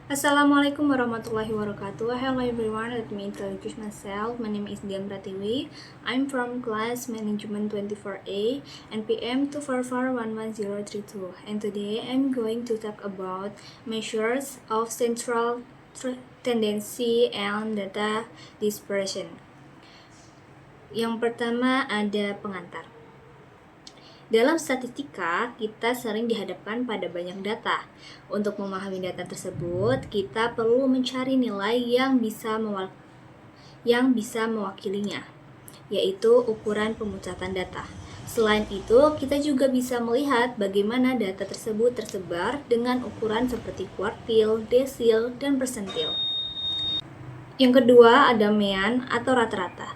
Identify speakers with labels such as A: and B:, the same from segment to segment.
A: Assalamualaikum warahmatullahi wabarakatuh. Hello everyone, let me introduce myself. My name is Dian Pratiwi. I'm from class management 24A NPM 244-11032. And today I'm going to talk about measures of central tendency and data dispersion. Yang pertama ada pengantar. Dalam statistika, kita sering dihadapkan pada banyak data. Untuk memahami data tersebut, kita perlu mencari nilai yang bisa mewakilinya, yaitu ukuran pemusatan data. Selain itu, kita juga bisa melihat bagaimana data tersebut tersebar dengan ukuran seperti kuartil, desil, dan persentil. Yang kedua ada mean atau rata-rata.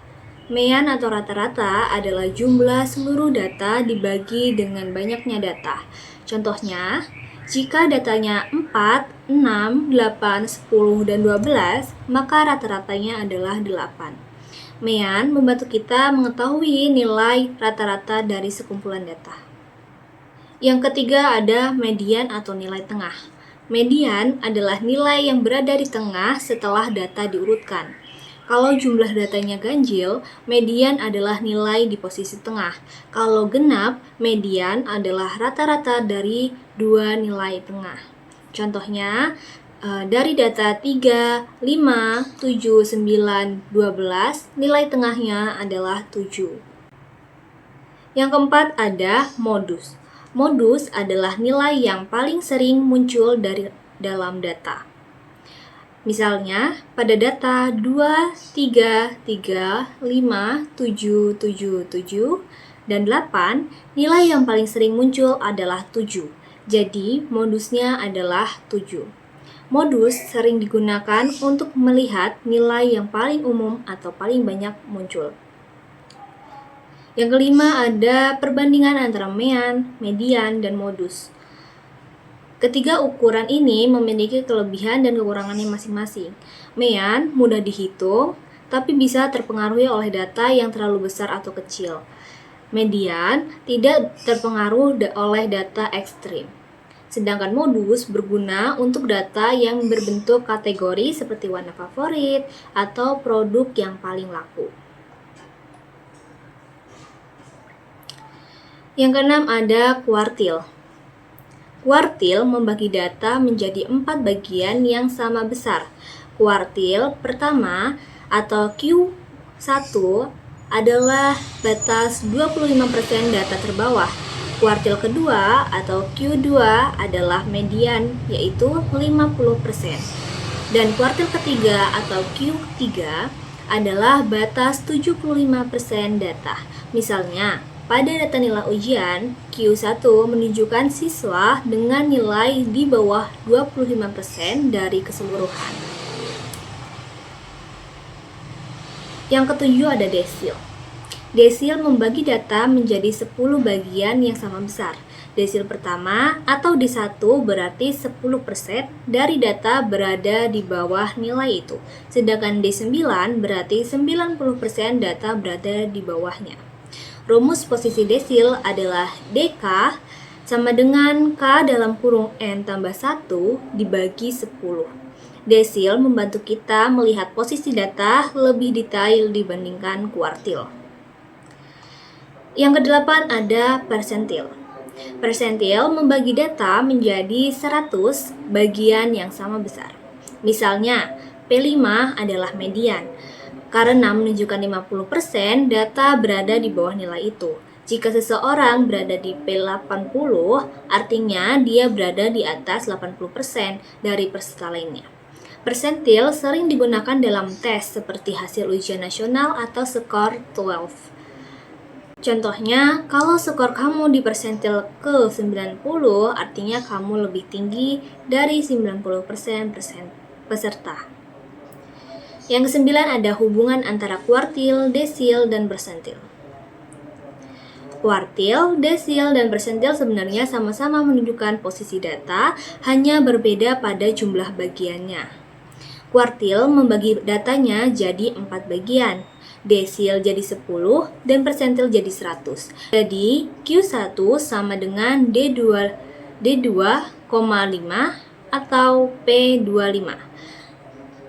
A: Mean atau rata-rata adalah jumlah seluruh data dibagi dengan banyaknya data. Contohnya, jika datanya 4, 6, 8, 10, dan 12, maka rata-ratanya adalah 8. Mean membantu kita mengetahui nilai rata-rata dari sekumpulan data. Yang ketiga ada median atau nilai tengah. Median adalah nilai yang berada di tengah setelah data diurutkan. Kalau jumlah datanya ganjil, median adalah nilai di posisi tengah. Kalau genap, median adalah rata-rata dari dua nilai tengah. Contohnya, dari data 3, 5, 7, 9, 12, nilai tengahnya adalah 7. Yang keempat ada modus. Modus adalah nilai yang paling sering muncul dalam data. Misalnya, pada data 2, 3, 3, 5, 7, 7, 7, dan 8, nilai yang paling sering muncul adalah 7. Jadi, modusnya adalah 7. Modus sering digunakan untuk melihat nilai yang paling umum atau paling banyak muncul. Yang kelima ada perbandingan antara mean, median, dan modus. Ketiga ukuran ini memiliki kelebihan dan kekurangannya masing-masing. Mean mudah dihitung, tapi bisa terpengaruhi oleh data yang terlalu besar atau kecil. Median tidak terpengaruh oleh data ekstrim. Sedangkan modus berguna untuk data yang berbentuk kategori seperti warna favorit atau produk yang paling laku. Yang keenam ada kuartil. Kuartil membagi data menjadi 4 bagian yang sama besar. Kuartil pertama atau Q1 adalah batas 25% data terbawah. Kuartil kedua atau Q2 adalah median, yaitu 50%. Dan kuartil ketiga atau Q3 adalah batas 75% data. Misalnya, pada data nilai ujian, Q1 menunjukkan siswa dengan nilai di bawah 25% dari keseluruhan. Yang ketujuh ada desil. Desil membagi data menjadi 10 bagian yang sama besar. Desil pertama atau D1 berarti 10% dari data berada di bawah nilai itu. Sedangkan D9 berarti 90% data berada di bawahnya. Rumus posisi desil adalah DK sama dengan K dalam kurung N tambah 1 dibagi 10. Desil membantu kita melihat posisi data lebih detail dibandingkan kuartil. Yang kedelapan ada persentil. Persentil membagi data menjadi 100 bagian yang sama besar. Misalnya, P5 adalah median. Karena menunjukkan 50% data berada di bawah nilai itu. Jika seseorang berada di P80, artinya dia berada di atas 80% dari peserta lainnya. Persentil sering digunakan dalam tes seperti hasil ujian nasional atau skor 12. Contohnya, kalau skor kamu di persentil ke 90, artinya kamu lebih tinggi dari 90% peserta. Yang kesembilan ada hubungan antara kuartil, desil, dan persentil. Kuartil, desil, dan persentil sebenarnya sama-sama menunjukkan posisi data, hanya berbeda pada jumlah bagiannya. Kuartil membagi datanya jadi 4 bagian, desil jadi 10, dan persentil jadi 100. Jadi, Q1 sama dengan D2,5 atau P25.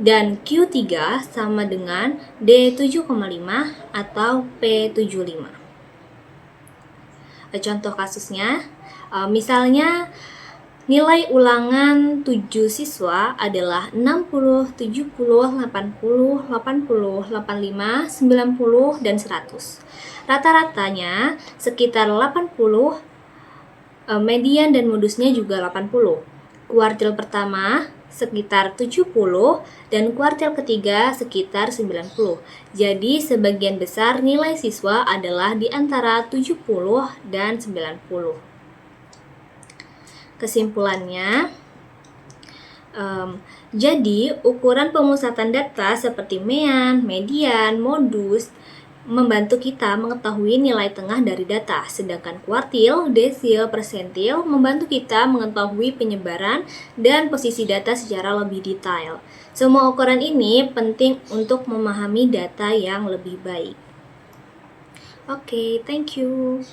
A: Dan Q3 sama dengan D7,5 atau P75. Contoh kasusnya, misalnya nilai ulangan 7 siswa adalah 60, 70, 80, 85, 90, dan 100. Rata-ratanya sekitar 80, median dan modusnya juga 80. Kuartil pertama sekitar 70 dan kuartil ketiga sekitar 90. Jadi sebagian besar nilai siswa adalah di antara 70 dan 90. Kesimpulannya, jadi ukuran pemusatan data seperti mean, median, modus membantu kita mengetahui nilai tengah dari data, sedangkan kuartil, desil, persentil membantu kita mengetahui penyebaran dan posisi data secara lebih detail. Semua ukuran ini penting untuk memahami data yang lebih baik. Oke, thank you.